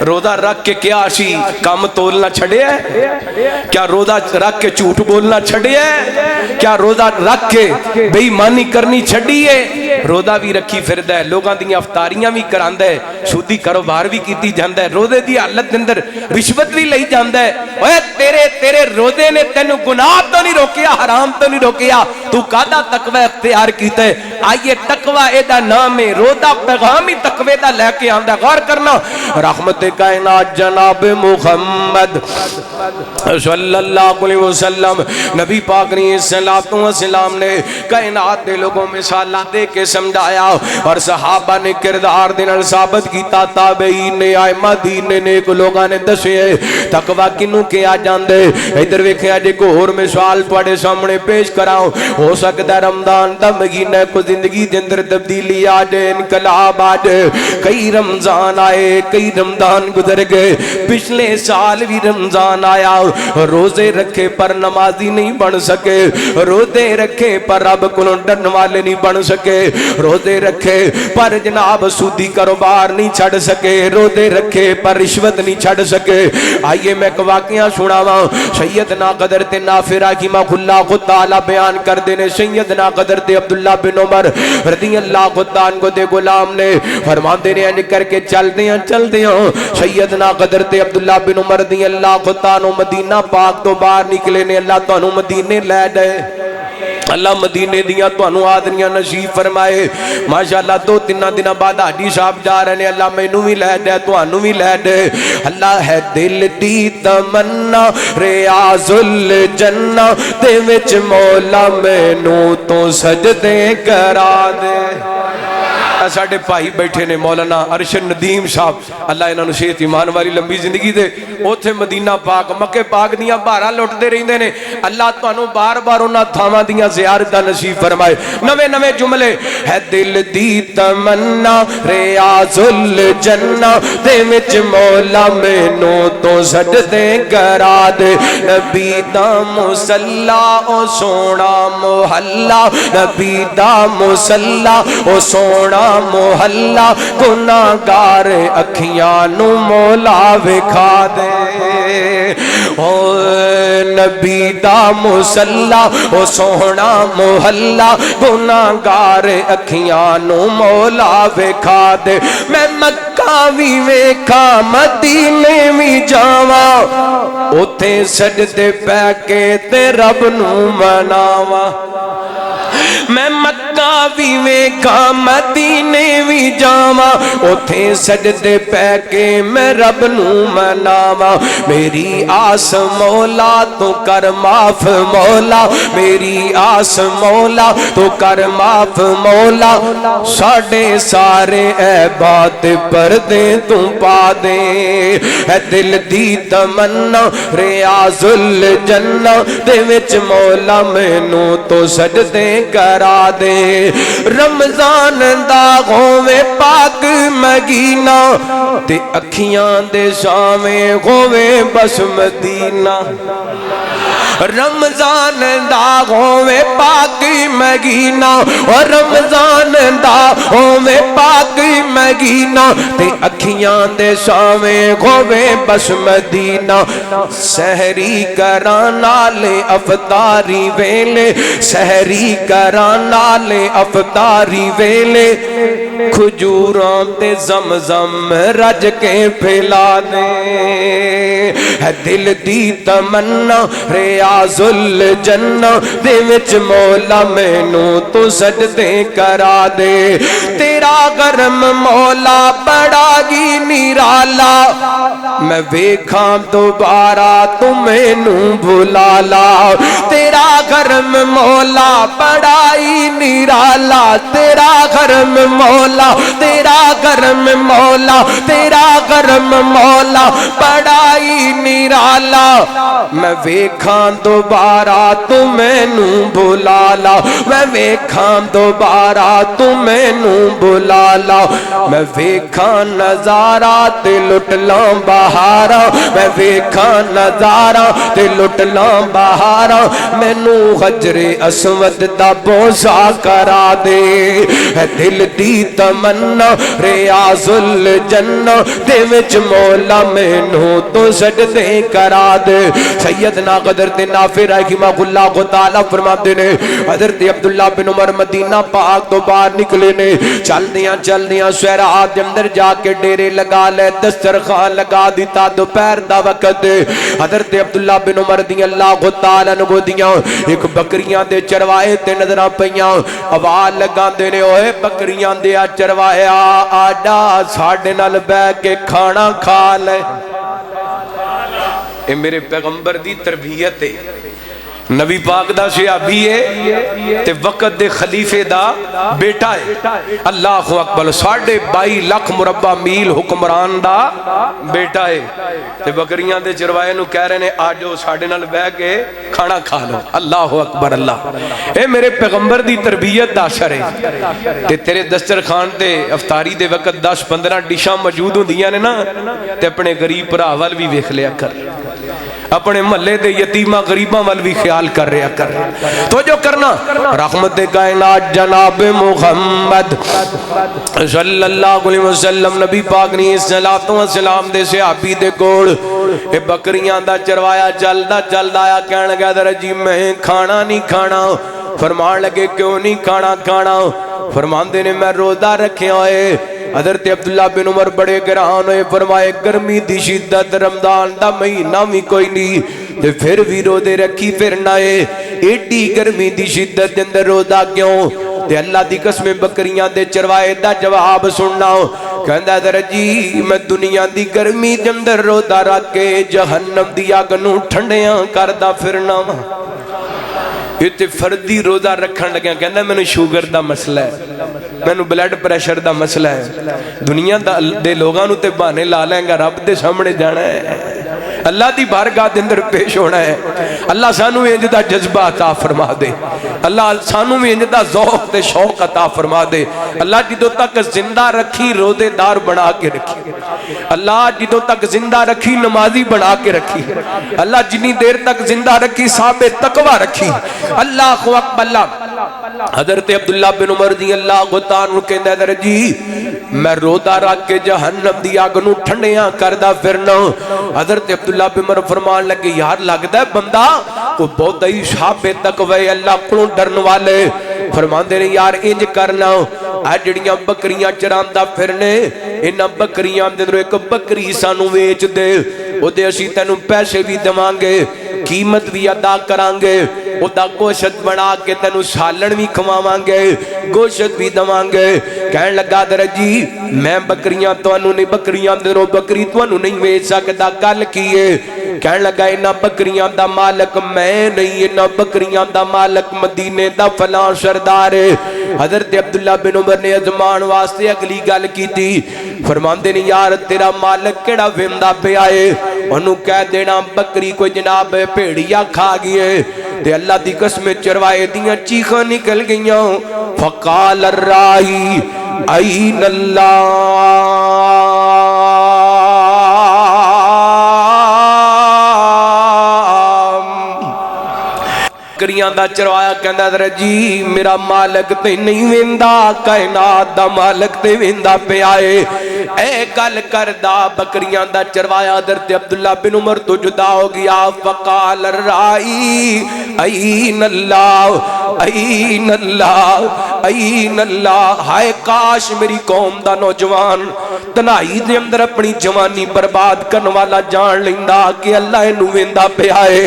S1: روزہ رکھ کے کیا اسی کام تولنا چھڑے ہے؟ کیا روزہ رکھ کے جھوٹ بولنا چھڑے ہے؟ کیا روزہ رکھ کے بے ایمانی کرنی چھڑی ہے؟ روزہ بھی رکھی پھردا ہے, لوگاں دی افطاریاں بھی کراندا ہے, سودی کاروبار بھی کیتی جاندا ہے, روزے دی حالت دے اندر رشوت بھی لئی جاندا ہے. اوے تیرے روزے نے تینوں گناہ تو نہیں روکیا, حرام تو نہیں روکیا, تو کادا تقوی اختیار کیتا ہے. آئیے تقوی اے دا نام ہے, روزہ پیغام ہی تقوی دا لے کے آندا. غور کرنا, رحمت کائنات جناب محمد صلی اللہ علیہ وسلم نبی پاک نے صلوات و سلام نے کائنات دے لوگوں مثالاں دے کے سمجھایا, اور صحابہ نے کردار دے نال ثابت کیتا, تابعین نے ائمہ دین نے نیک لوگاں نے دسے تقوی کینوں کیا جاندے. ادھر ویکھیا جے کو اور مثال تواڈے سامنے پیش کراؤں. ہو سکدا رمضان دا مہینہ کو زندگی دے اندر تبدیلی آ جائے, انقلاب آ جائے. کئی رمضان آئے, کئی رمضان گزر گئے, پچھلے سال بھی رمضان آیا, روزے رکھے پر نمازی نہیں بن سکے, روزے رکھے پر رب کولوں ڈرن والے نہیں بن سکے, روزے رکھے پر جناب سودی کاروبار نہیں چھڑ سکے, روزے رکھے پر رشوت نہیں چھڑ سکے. آئیے میں ایک واقعہ سناواں. سیدنا حضرت نافع رحمہ اللہ تعالی بیان کر دینے, سیدنا حضرت عبداللہ بن عمر رضی اللہ عنہ دے غلام نے فرماندے نے انج کر کے چل دیاں سیدنا حضرت عبداللہ بن عمر رضی اللہ عنہ مدینہ پاک تو باہر نکلے نے, اللہ تانوں مدینے لے گئے. اللہ مدینے دیاں تانوں آدریاں نصیب فرمائے ماشاءاللہ 2-3 دن بعد حاجی صاحب جا رہے ہیں اللہ مینوں بھی لے دے تانوں بھی لے دے اللہ ہے دل دی تمنا ریاض الجنہ دے وچ مولا مینوں تو سجدے کرا دے ساڑھے پائی بیٹھے نے مولانا ارشد ندیم صاحب اللہ انہوں نے صحت ایمان والی لمبی زندگی دے اوتھے مدینہ پاک مکہ پاک دیاں بارہ لوٹ دے رہی نے اللہ تانوں بار بار انہاں تھاواں دیاں زیارتاں نصیب فرمائے نوے نوے جملے ہے دل دی تمنا ریاض الجنہ دے وچ مولا مینوں تو سجدے کرا دے نبی دا مصلا او سونا محلہ نبی دا مصلا او سونا محلہ گناہگار اکھیاں نو مولا وکھا دے او نبی دا مصلا او سونا محلہ گناہگار اکھیاں نو مولا وکھا دے میں مکہ وی ویکھا مدینے وی جاواں اوتھے سجدے پہ کے تے رب نو مناواں میں مکہ بھی ویکھا مدینے بھی جاواں اوتھے سجدے پہ کے میں رب نو مناواں میری آس مولا تو کر معاف مولا میری آس مولا تو کر معاف مولا ساڑھے سارے عیبات پردے تو پا دے ہے دل دی تمنا ریاض الجنہ دے وچ مولا مینوں تو سجدے کرا دے رمضان دا ہووے پاک مدینہ تے اکھیاں دے سامنے ہووے بس مدینہ رمضان دا ہووے پاک مدینہ اور رمضان دا ہووے پاک مدینہ تے اکھیاں دے سامنے ہووے بس مدینہ سحری کراں نالے افطاری ویلے سحری کراں نالے افطاری ویلے کھجوراں تے زمزم رج کے پھیلا دے ہے دل دی تمنا ریاض الجنہ دے وچ مولا مینوں تو سجدے کرا دے تیرا گرم مولا بڑا ہی نرالا میں ویکھاں دوبارہ تو مینوں بھلا لا تیرا گرم مولا بڑا ہی نرالا تیرا گرم مولا تیرا گرم مولا تیرا گرم مولا بڑا ہی نرالا میں ویکھاں دوبارہ تو مینوں بھلا لا میں ویکھاں دوبارہ تو مینوں بھلا لا میں ویکھاں نظارہ تے لٹ لاں بہاراں میں ویکھاں نظارہ تے لٹ لاں بہاراں مینوں حجر اسود دا بوسا کرا دے ہے دل دی تمنا ریاض الجنہ دے وچ مولا مینوں تو سجدے کرا دے سیدنا حضرت نافع رحمہ اللہ تعالی فرماتے نے حضرت عبداللہ بن عمر مدینہ پاک تو باہر نکلے نے چل دیاں صحرا دے اندر جا کے ڈیرے لگا لے دسترخوان لگا دیتا دوپہر دا وقت حضرت عبداللہ بن عمر دی اللہ تعالی عنہ دیاں ایک بکریاں دے چروائے تے نظراں پیاں آواز لگاندے نے اوے بکریاں دے چروائے آجا ساڈے نال بیٹھ کے کھانا کھا لے اے میرے پیغمبر دی تربیت ہے نبی پاک دا صحابی ہے تے وقت دے خلیفے دا بیٹا ہے اللہ اکبر 22.5 لاکھ مربع میل حکمران دا بیٹا ہے تے بکریاں دے چروائے نو کہہ رہے نے آجو ساڑھے نال بہ کے کھانا کھا لو اللہ اکبر اللہ اے میرے پیغمبر دی تربیت دا اثر ہے تے تیرے دسترخوان تے افطاری دے وقت 10-15 ڈشاں موجود ہوندیاں نے نا تے اپنے غریب بھرا ول بھی ویکھ لیا کر اپنے محلے دے یتیمہ غریباں وال بھی خیال کر رہا کر تو جو کرنا رحمت کائنات جناب محمد صلی اللہ علیہ وسلم نبی پاک نے صلاۃ و سلام دے صحابی دے کوڑ اے بکریاں دا چروایا چلدا آیا کہن لگا در جی میں کھانا نہیں کھانا فرمان لگے کیوں نہیں کھانا فرماندے نے میں روزہ رکھے ہوئے حضرت عبداللہ بن عمر بڑے گران ہوئے فرمائے گرمی دی شدت رمضان دا مہینہ بھی کوئی نہیں تے پھر بھی روزے رکھی پھر نائے ایڈی گرمی دی شدت دے اندر روزہ کیوں؟ تے اللہ دی قسم بکریاں دے چروائے دا جواب سننا کہندا در جی میں دنیا دی گرمی دے اندر روزہ رکھ کے جہنم دی اگ نوں ٹھنڈیاں کردا پھرنا وا۔ یہ فردی روزہ رکھن لگا کہندا مینوں شوگر دا مسئلہ ہے، مینوں بلڈ پریشر دا مسئلہ ہے، دنیا دے لوگاں نوں تے بہانے لا لیں گا، رب دے سامنے جانا ہے، اللہ دی بارگاہ دے اندر پیش ہونا ہے۔ اللہ سانوں انج دا جذبہ عطا فرما دے، اللہ سانوں انج دا ذوق تے شوق عطا فرما دے۔ اللہ جدوں تک زندہ رکھی روزے دار بنا کے رکھی، اللہ جدوں تک زندہ رکھی نمازی بنا کے رکھی، اللہ جنی دیر تک زندہ رکھی صاحب تقوی رکھی۔ اللہ اکبر۔ اللہ حضرت عبداللہ بن عمر رضی اللہ تعالیٰ عنہ کہندا در جی میں روزہ رکھ کے جہنم دی اگ نوں ٹھنڈیاں کردا پھرنا۔ حضرت عبداللہ بن عمر فرمان لگے یار لگدا ہے بندہ کو بہت ہی صاحب تقوی اللہ کو ڈرن والے، فرماندے نے یار انج کرنا اے جڑیاں بکریاں چراندا پھرنے انہاں بکریاں دے اندر ایک بکری سانوں ویچ دے، او دے اسی تینوں پیسے بھی دیواں گے، قیمت بھی ادا کران گے، او دا گوشت بنا کے تینوں سالن بھی کھواواں گے، گوشت بھی دیواں گے۔ کہن لگا در جی میں بکریاں تانوں نہیں، بکریاں درو بکری تانوں نہیں ویچ سکدا، گل کیے؟ کہن لگا انہاں بکریاں دا مالک میں نہیں، انہاں بکریاں دا مالک مدینے دا فلاں سردار ہے۔ حضرت عبداللہ بن عمر نے ازمان واسطے اگلی گل کی تھی، فرماندے نے یار تیرا مالک کیڑا ویندا پیا ہے، انہوں کہہ دینا بکری کوئی جناب بھیڑیا کھا گئے۔ تے اللہ دی قسم چروائے دیاں چیخاں نکل گئیاں، فقال الرائی این اللہ، بکریاں دا چروایا کہندا در جی میرا مالک تے نہیں ویندا، کائنات دا مالک تے ویندا پیا اے۔ اے گل کردا بکریاں دا چروایا حضرت عبداللہ بن عمر تو جدا ہو گیا۔ فقال الرائی این اللہ، این اللہ، این اللہ۔ ہائے کاش میری قوم دا نوجوان تنہائی دے اندر اپنی جوانی برباد کرن والا جان لیندا کہ اللہ اینو ویندا پیا اے۔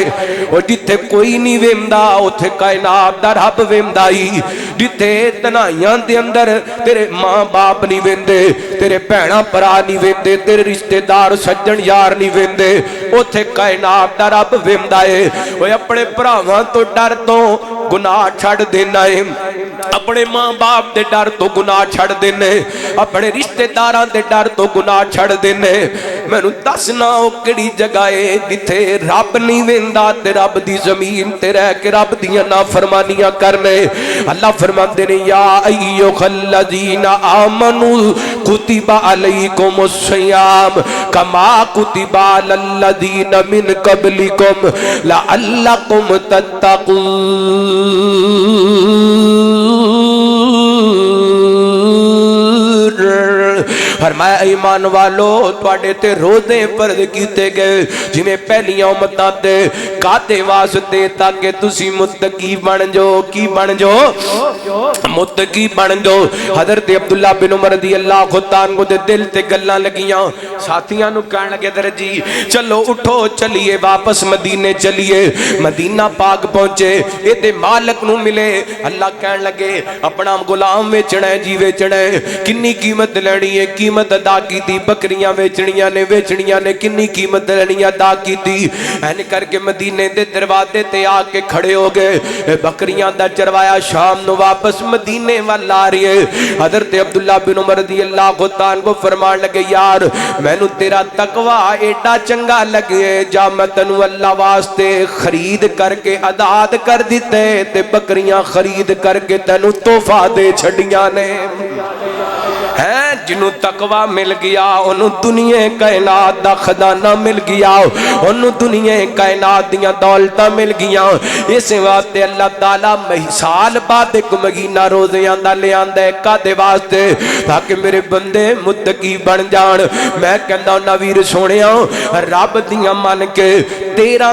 S1: او جتھے کوئی نہیں ویندا اوتھے کائنات دا رب ویندا ہی، جتھے تنہائیاں دے اندر تیرے ماں باپ نہیں ویندے، تیرے بھیڑاں بھرا نہیں ویندے، تیرے رشتہ دار سجن یار نہیں ویندے، اوتھے کائنات دا رب ویندا اے۔ اوے اپنے بھراواں تو ڈر تو گناہ چھڑ دینا ہے، اپنے ماں باپ دے ڈر تو گناہ چھڑ دینے، اپنے رشتہ داراں دے ڈر تو گناہ چھڑ دینے۔ مینوں دسنا او کیڑی جگہ ہے جتھے رب نہیں ویندا تے رب دی زمین تے رہ کے رب دیاں نافرمانیاں کرنے۔ اللہ فرماندے نے یا ایھا الذین آمنوا کتب علیکم الصیام کما کتب علی الذین من قبلکم لعلکم تتقون۔ فرمایا ایمان والو تواڈے تے روزے فرض کیتے گئے جویں پہلیاں امتاں تے کاتے واسطے تاکہ تسی متقی بن جاؤ۔ کی بن جاؤ؟ متقی بن جاؤ۔ حضرت عبداللہ بن عمر رضی اللہ تعالیٰ عنہ دے دل تے گلاں لگیاں، ساتھیاں نوں کہن لگے در جی چلو اٹھو چلیے واپس مدینے چلیے۔ مدینہ پاک پہنچے اے مالک نوں ملے، اللہ کہن لگے اپنا غلام ویچنا ہے جی ویچنا ہے، کنی قیمت لینی ہے؟ قیمت ادا کی تھی، بکریاں ویچنیاں نے کنی قیمت لینی ادا کی تھی۔ این کر کے مدینے دے دروازے تے آ کے کھڑے ہو گئے، بکریاں دا چروایا شام نو واپس مدینے وال آ رہی ہے۔ حضرت عبداللہ بن عمر رضی اللہ تعالیٰ کو فرمان لگے یار مینوں تیرا تقوی ایڈا چنگا لگے جا میں تینوں اللہ واسطے خرید کر کے آزاد کر دیتے تے بکریاں خرید کر کے تینوں تحفہ دے چھڑیاں نے۔ ہے جنوں تقوی مل گیا انہوں دنیا کائنات دا خزانہ مل گیا، انہوں دنیا کائنات دیاں دولتاں مل گیا۔ اس واسطے اللہ تعالیٰ سال بعد ایک مہینہ روزیاں دا لے آندا ہے کدے واسطے تاکہ میرے بندے متقی بن جان۔ میں کہندا نویر سونیا رب دیاں من کے 13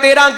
S1: 13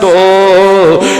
S1: 2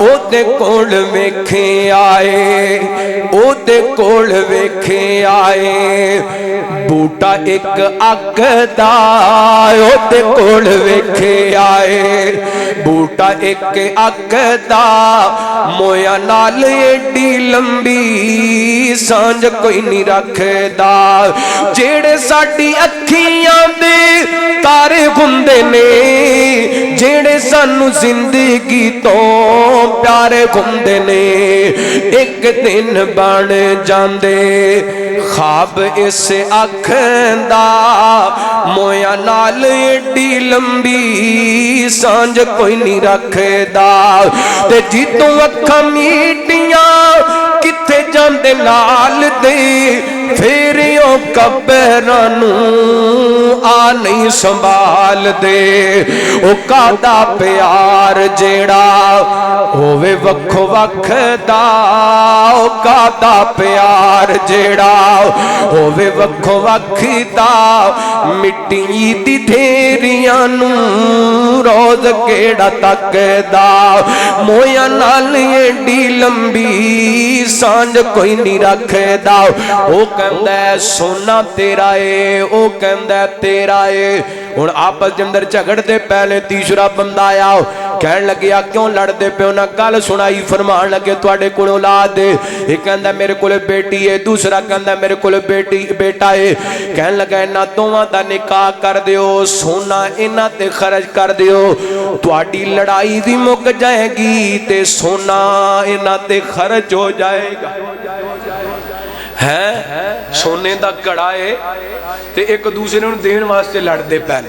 S1: ਉਹਦੇ ਕੋਲ ਵੇਖੇ ਆਏ, ਉਹਦੇ ਕੋਲ ਵੇਖੇ ਆਏ ਬੂਟਾ ਇੱਕ ਅੱਗ ਦਾ, ਉਹਦੇ ਕੋਲ ਵੇਖੇ ਆਏ ਬੂਟਾ ਇੱਕ ਅੱਗ ਦਾ, ਮੋਇਆ ਨਾਲ ਏਡੀ ਲੰਬੀ ਸਾਂਝ ਕੋਈ ਨਹੀਂ ਰੱਖਦਾ। ਜਿਹੜੇ ਸਾਡੀ ਅੱਖੀਆਂ ਦੇ ਤਾਰੇ ਹੁੰਦੇ ਨੇ, ਜਿਹੜੇ ਸਾਨੂੰ ਜ਼ਿੰਦਗੀ ਤੋਂ ਪਿਆਰੇ ਹੁੰਦੇ ਨੇ, ਇੱਕ ਦਿਨ ਬਣ ਜਾਂਦੇ ਖਾਬ ਇਸ ਅੱਖ ਦਾ, ਮੋਇਆ ਨਾਲ ਏਡੀ ਲੰਬੀ ਸਾਂਝ ਕੋਈ ਨਹੀਂ ਰੱਖਦਾ। ਤੇ ਜਿੱਦੋਂ ਅੱਖਾਂ ਮੀਟੀਆਂ ਕਿੱਥੇ ਜਾਂਦੇ ਨਾਲ ਦੇ, ਫਿਰ ਉਹ ਕਬਰਾਂ ਨੂੰ ਆ ਨਹੀਂ ਸੰਭਾਲਦੇ। ਉਹ ਕਾਦਾ ਪਿਆਰ ਜਿਹੜਾ ਹੋਵੇ ਵੱਖੋ ਵੱਖ ਦਾ, ਉਹ ਕਾਦਾ ਪਿਆਰ ਜਿਹੜਾ ਹੋਵੇ ਵੱਖੋ ਵੱਖ ਦਾ, ਮਿੱਟੀ ਦੀ ਢੇਰੀਆਂ ਨੂੰ ਰੋਜ਼ ਕਿਹੜਾ ਤੱਕਦਾ, ਮੋਇਆ ਨਾਲ ਏਡੀ ਲੰਬੀ ਸਾਂਝ ਕੋਈ ਨਹੀਂ ਰੱਖਦਾ। ਉਹ ਕਹਿੰਦਾ ਸੋਨਾ ਤੇਰਾ ਏ, ਉਹ ਕਹਿੰਦਾ ਤੇਰਾ ਏ। ਹੁਣ ਆਪਸ ਦੇ ਅੰਦਰ ਝਗੜਦੇ ਪਹਿਲੇ ਤੀਸਰਾ ਬੰਦਾ ਆਇਆ, ਕਹਿਣ ਲੱਗਿਆ ਕਿਉਂ ਲੜਦੇ ਪਿਓ ਨਾ, ਗੱਲ ਸੁਣਾਈ, ਫਰਮਾਨ ਲੱਗੇ ਤੁਹਾਡੇ ਕੋਲ ਔਲਾਦ ਏ, ਇਹ ਕਹਿੰਦਾ ਮੇਰੇ ਕੋਲ ਬੇਟੀ ਏ, ਦੂਸਰਾ ਕਹਿੰਦਾ ਮੇਰੇ ਕੋਲ ਬੇਟਾ ਏ। ਕਹਿਣ ਲੱਗਾ ਇਹਨਾਂ ਦੋਵਾਂ ਦਾ ਨਿਕਾਹ ਕਰ ਦਿਓ, ਸੋਨਾ ਇਹਨਾਂ ਤੇ ਖਰਚ ਕਰ ਦਿਓ, ਤੁਹਾਡੀ ਲੜਾਈ ਵੀ ਮੁੱਕ ਜਾਏਗੀ ਤੇ ਸੋਨਾ ਇਹਨਾਂ ਤੇ ਖਰਚ ਹੋ ਜਾਏਗਾ। ਹੈ ਸੋਨੇ ਦਾ ਘੜਾ ਏ ਤੇ ਇੱਕ ਦੂਸਰੇ ਨੂੰ ਦੇਣ ਵਾਸਤੇ ਲੜਦੇ ਪਏ ਨੇ।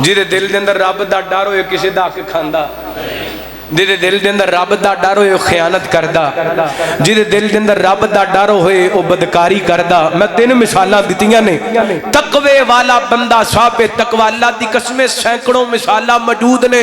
S1: ਜਿਹਦੇ ਦਿਲ ਦੇ ਅੰਦਰ ਰੱਬ ਦਾ ਡਰ ਹੋਏ ਕਿਸੇ ਦਾ ਹੱਕ ਖਾਂਦਾ, ਜਿਹਦੇ ਦਿਲ ਦੇ ਅੰਦਰ ਰੱਬ ਦਾ ਡਰ ਹੋਏ ਉਹ ਖਿਆਨਤ ਕਰਦਾ, ਜਿਹਦੇ ਦਿਲ ਦੇ ਅੰਦਰ ਰੱਬ ਦਾ ਡਰ ਹੋਏ ਉਹ ਬਦਕਾਰੀ ਕਰਦਾ। ਮੈਂ ਤਿੰਨ ਮਿਸਾਲਾਂ ਦਿੱਤੀਆਂ ਨੇ। ਤਕਵੇ ਵਾਲਾ ਬੰਦਾ ਸਾਹਬੇ ਤਕਵਾ, ਅੱਲਾ ਦੀ ਕਸਮੇ ਸੈਂਕੜੋਂ ਮਿਸਾਲਾਂ ਮੌਜੂਦ ਨੇ।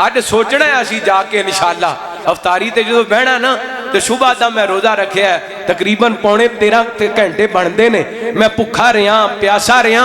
S1: ਅੱਜ ਸੋਚਣਾ ਹੈ ਅਸੀਂ ਜਾ ਕੇ ਇਨਸ਼ਾਅੱਲਾ ਅਫਤਾਰੀ ਤੇ ਜਦੋਂ ਬਹਿਣਾ ਨਾ ਤੇ ਸੁਬਹ ਦਾ ਮੈਂ ਰੋਜ਼ਾ ਰੱਖਿਆ, ਤਕਰੀਬਨ ਪੌਣੇ 13 ਘੰਟੇ ਬਣਦੇ ਨੇ। ਮੈਂ ਭੁੱਖਾ ਰਿਹਾ, ਪਿਆਸਾ ਰਿਹਾ,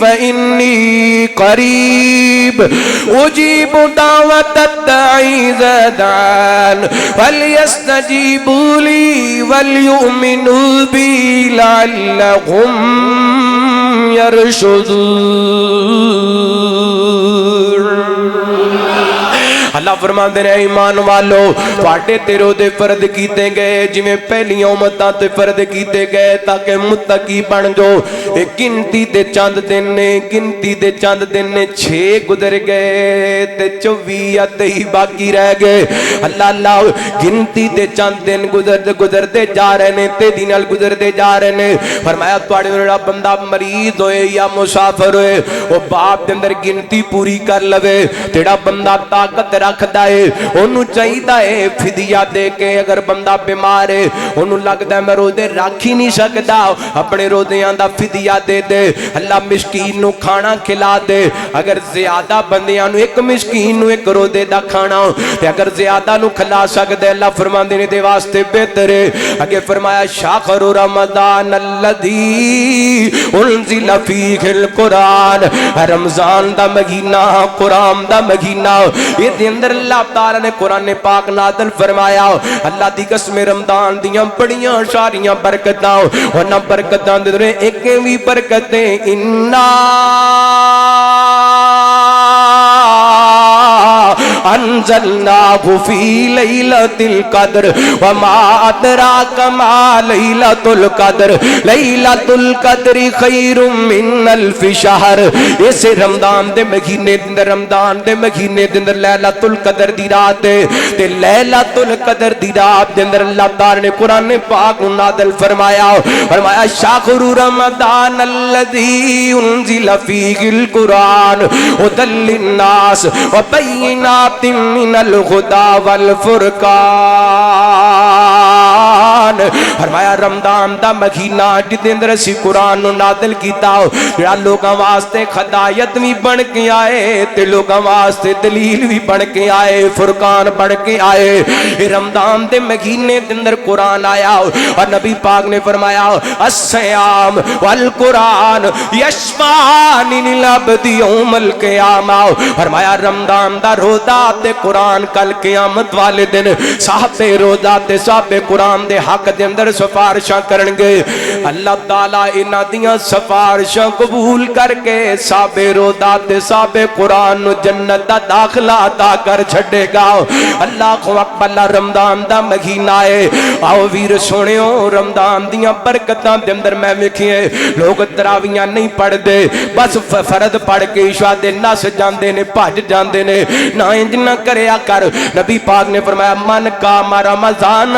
S1: فإني قریب اجیب دعوت الداعی اذا دعان فلیستجیبوا لی ولیؤمنوا بی لعلهم یرشدون۔ اللہ فرماندے نے ایمان والو تواڈے تے روزے فرض کیتے گئے جویں پہلیاں امتاں تے فرض کیتے گئے تاکہ متقی بن جاؤ۔ ایک گنتی دے چند دن نے، گنتی دے چند دن نے، 6 گزر گئے تے 24 ہی باقی رہ گئے۔ اللہ اللہ گنتی دے چند دن گزرتے جا رہے نے، تیزی نال گزرتے جا رہے نے۔ فرمایا تواڈے جڑا بندہ مریض ہوئے یا مسافر ہوئے او باپ دے اندر گنتی پوری کر لوے۔ جڑا بندہ طاقت رکھدا ہے اونوں چاہیدا ہے فدیہ دے کے، اگر بندہ بیمار ہے اونوں لگدا ہے میں روزے رکھ ہی نہیں سکدا، اپنے روزیاں دا فدیہ دے دے، اللہ مسکین نو کھانا کھلا دے۔ اگر زیادہ بندیاں نو، ایک مسکین نو ایک روزے دا کھانا تے اگر زیادہ نو کھلا سکدے اللہ فرماندے نے دے واسطے بہتر ہے۔ اگے فرمایا شہر رمضان الذی انزل فیہ القرآن، رمضان دا مہینہ، قرآن دا مہینہ، یہ اندر اللہ تعالی نے قرآن پاک نازل فرمایا۔ اللہ دی قسم رمضان دیاں بڑیاں ساریاں برکتاں، انہاں برکتاں دے ایک بھی برکتیں انا انزلناہ فی لیلۃ القدر وما ادراک ما لیلۃ القدر لیلۃ القدر خیر من الف شہر۔ اس رمضان دے مہینے دے، رمضان دے مہینے دے اندر لیلۃ القدر دی رات ہے تے لیلۃ القدر دی رات دے اندر اللہ تعالی نے قرآن پاک نازل فرمایا۔ فرمایا شہر رمضان الذی انزل فیہ القرآن ھدی للناس وبینات من الہدی والفرقان۔ فرمایا رمضان دا مہینہ جس دے اندر اسی قرآن نو نازل کیتا، جڑا لوکاں واسطے ہدایت بھی بن کے آئے تے لوکاں واسطے دلیل بھی بن کے آئے، فرقان بن کے آئے۔ رمضان دے مہینے دے اندر قرآن آیا اور نبی پاک نے فرمایا الصیام والقرآن یشفعان للعبد یوم القیامہ۔ فرمایا رمضان دا روزہ تے قرآن کل قیامت والے دن صاحب روزہ تے صاحب قرآن دے حق دے اندر سفارشاں کرن گے۔ اللہ تعالیٰ انہاں دیاں سفارشاں قبول کر کے صاحب روزہ تے صاحب قرآن نو جنت دا داخلہ عطا کر چھڑے گا۔ اللہ اکبر، رمضان دا مہینہ ہے، آؤ ویر سونیو رمضان دیاں برکتاں دے اندر میں ویکھیے لوگ تراویاں نہیں پڑھ دے، بس فرض پڑھ کے عشاء دے نس جاندے نے، بھج جاندے نے، نہ انج نہ کریا کر۔ نبی پاک نے فرمایا من قام رمضان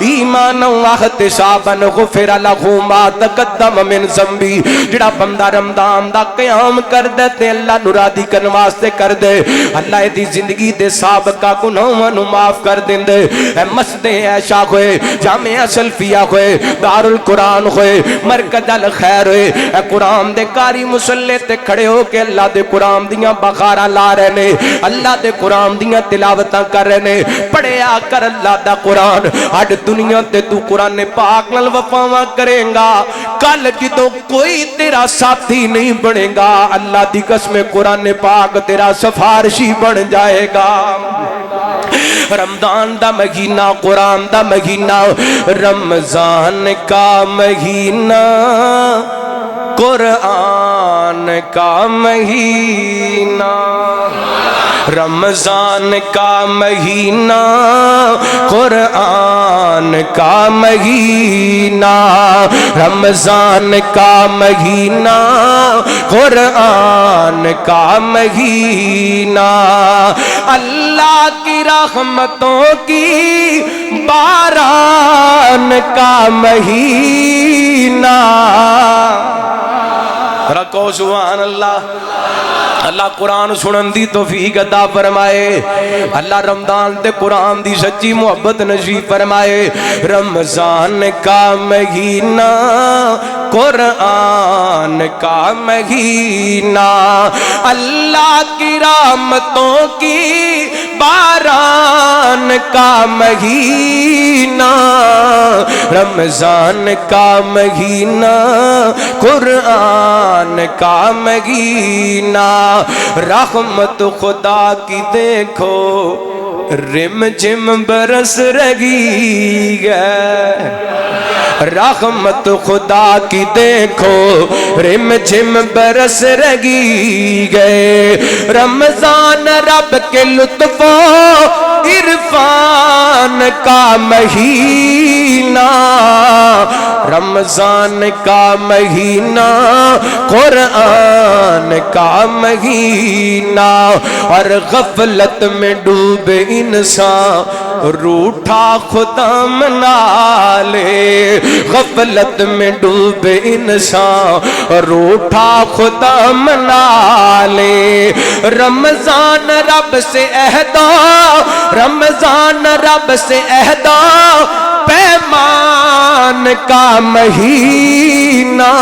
S1: ایمانا واحتسابا غفر لہ ما تقدم من ذنبی۔ جڑا بندہ رمضان دا قیام کر دے تے اللہ نو راضی کرن واسطے کر دے، اللہ دی زندگی دے سابقہ گناہاں نو معاف کر دیندے۔ اے مسجد عائشہ ہوئے، جامعہ سلفیہ ہوئے، دار القرآن ہوئے، مرکز الخیر ہوئے، اے قرآن دے قاری مصلی تے کھڑے ہو کے اللہ دے قرآن دیاں بخاراں لا رہے نے، اللہ دے قرآن دیاں تلاوتاں کر رہے نے۔ پڑھیا کر اللہ دا قرآن، اج دنیا تے تو قرآن پاک نال وفاواں کرے گا، کل جدوں کوئی تیرا ساتھی نہیں بنے گا اللہ دی قسم قرآن پاک تیرا سفارشی بن جائے گا۔ رمضان دا مہینہ، قرآن دا مہینہ، رمضان کا مہینہ، قرآن کا مہینہ، رمضان کا مہینہ، قرآن کا مہینہ، رمضان کا مہینہ، قرآن کا مہینہ، اللہ کی رحمتوں کی باران کا مہینہ۔ رکھو سبحان اللہ۔ اللہ قرآن سنن دی توفیق عطا فرمائے، اللہ رمضان تے قرآن دی سچی محبت نصیب فرمائے۔ رمضان کا مہینہ، قرآن کا مہینہ، اللہ کی رحمتوں کی باران کا مہینہ، رمضان کا مہینہ، قرآن کا مہینہ، رحمت خدا کی دیکھو رم جم برس رہی ہے، رحمت خدا کی دیکھو رم جم برس رہی گئے، رمضان رب کے لطف و عرفان کا مہینہ، رمضان کا مہینہ، قرآن کا مہینہ، اور غفلت میں ڈوبے انسان روٹھا خدا منا لے، غفلت میں ڈوبے انسان روٹھا خدا منا لے، رمضان رب سے عہدہ، رمضان رب سے عہدہ پیمان کا مہینہ،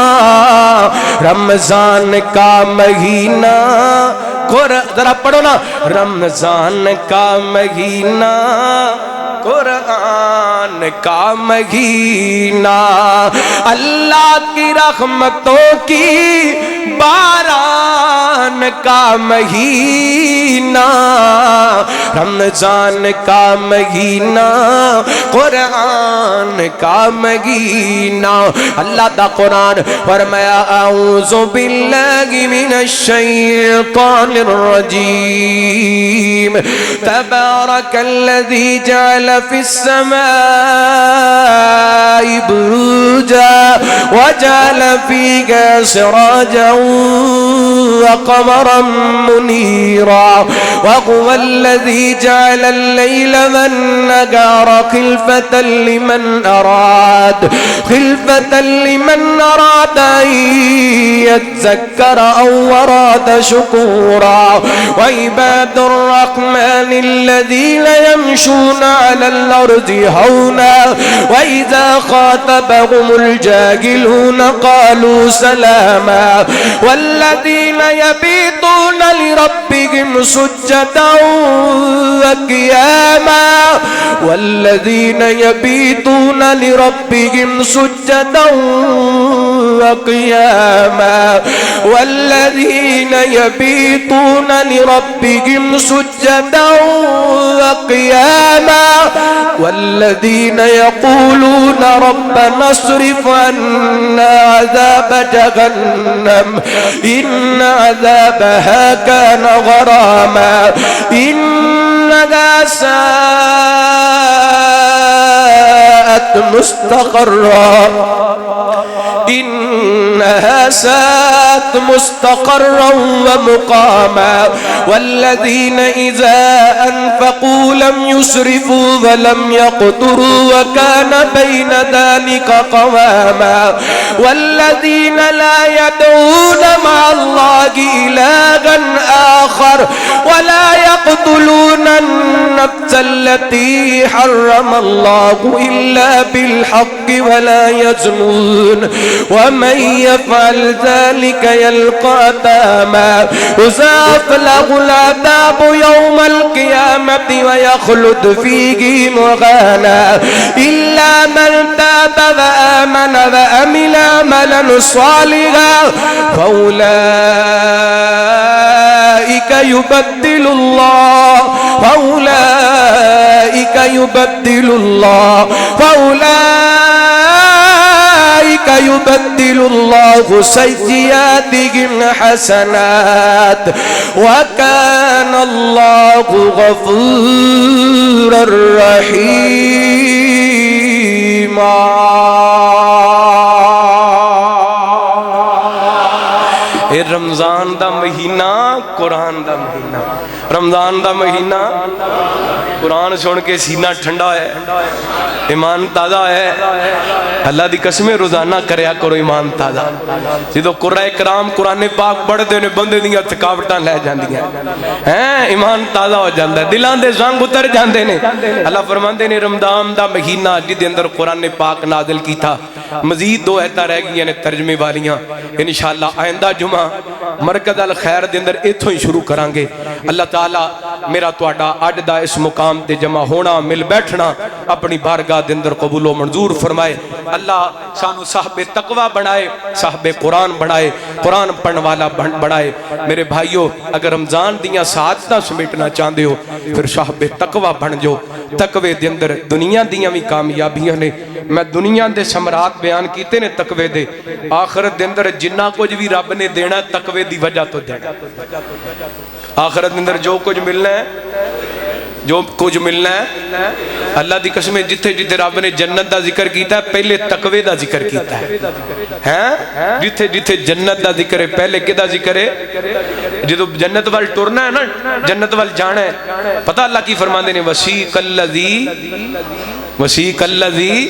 S1: رمضان کا مہینہ، ذرا پڑھو نا، رمضان کا مہینہ، قرآن کا مہینہ، اللہ کی رحمتوں کی باران کا مہینہ، رمضان کا مہینہ، قرآن کا مہینہ، اللہ دا قرآن فرمایا اعوذ باللہ من الشیطان الرجیم، تبارک الذی جعل فی السماء بروجا وجعل فیہا سراجا وقمرا منیرا وهو الذی جعل اللیل والنہار خلفة لمن اراد ان يذکر او اراد شکورا، وعباد الرحمن الذین يمشون على الأرض هونا وإذا خاطبهم الجاهلون قالوا سلاما، والذين يبيتون لربهم سجدا وقياما، والذين يبيتون لربهم سجدا وقياما، والذين يبيتون لربهم سجدا وقياما، والذين يقولون ربنا اصرف عنا عذاب جهنم إن عذابها كان غراما إنها ساءت مستقرا إنها ساءت مستقرا ومقاما، والذين إذا أنفقوا لم يسرفوا ولم يقتروا وكان بين ذلك قواما، والذين لا يدعون مع الله إلها آخر ولا يقتلون النفس التي حرم الله إلا بالحق ولا يزنون ومن يفعل ذلك يلقى أثاما يضاعف له العذاب يوم القيامة ويخلد فيه مهانا إلا من تاب وآمن وعمل عملا صالحا فأولئك يبدل الله سيئاتهم حسنات وكان الله غفورا رحيما۔ رمضان دا مہینہ، قرآن دا مہینہ، رمضان دا مہینہ، قرآن سن کے سینہ ٹھنڈا ہے، ایمان تازہ ہے۔ اللہ دی قسمیں روزانہ کریا کرو ایمان تازہ۔ جدو قرآن کرام قرآن پاک پڑھتے نے بندے دیاں تھکاوٹاں لے جاندیاں ہیں، ایمان تازہ ہو جاندہ ہے، دلان دے زنگ اتر جاندے نے۔ اللہ فرماندے نے رمضان دا مہینہ جدے اندر قرآن پاک نازل کی تھا مزید 2 آیتاں رہ گئی نے ترجمے والیاں، انشاءاللہ آئندہ جمعہ مرکز الخیر دے اندر ایتھوں ہی شروع کریں گے۔ اللہ تعالیٰ میرا تہاڈا اج دا اس مقام تے جمع ہونا، مل بیٹھنا اپنی بارگاہ دے اندر قبول و منظور فرمائے۔ اللہ سانو صاحب تقوی بنائے، صاحب قرآن بنائے، قرآن پڑھن والا بنائے۔ میرے بھائیو، اگر رمضان دیاں سعادتاں سمیٹنا چاہندے ہو پھر صاحب تقوی بن جو۔ تقوی دے اندر دنیا دیاں بھی کامیابیاں نے، میں دنیا دے ثمرات بیان کیتے نے تقوی دے، آخرت دے اندر جنہ کچھ بھی رب نے دینا تقوی دی وجہ تو دینا۔ آخرت دے اندر جو کچھ ملنا ہے، جو کچھ ملنا ہے، اللہ دی قسم جتھے جتھے رب نے جنت دا ذکر کیتا ہے پہلے تقوی دا ذکر کیتا ہے۔ جتھے جتھے جنت دا ذکر ہے پہلے کدا ذکر ہے؟ جدو جنت وال ٹرنا ہے نا، جنت وال جانا ہے، پتہ اللہ کی فرماندے نے وسیق الذی،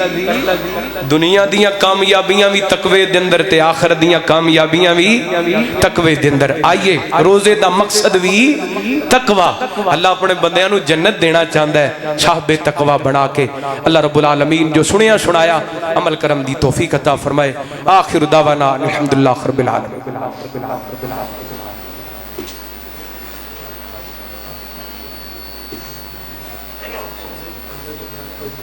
S1: دنیا دیاں کامیابیاں بھی تقوی دے اندر تے آخرت دیاں کامیابیاں بھی تقوی دے اندر۔ آئیے روزے دا مقصد بھی تقوی، اللہ اپنے بندیاں نو جنت دینا چاہتا ہے صاحب تقوی بنا کے۔ اللہ رب العالمین جو سنیا سنایا عمل کرم دی توفیق عطا فرمائے۔ آخر دعوانا الحمدللہ رب العالمین۔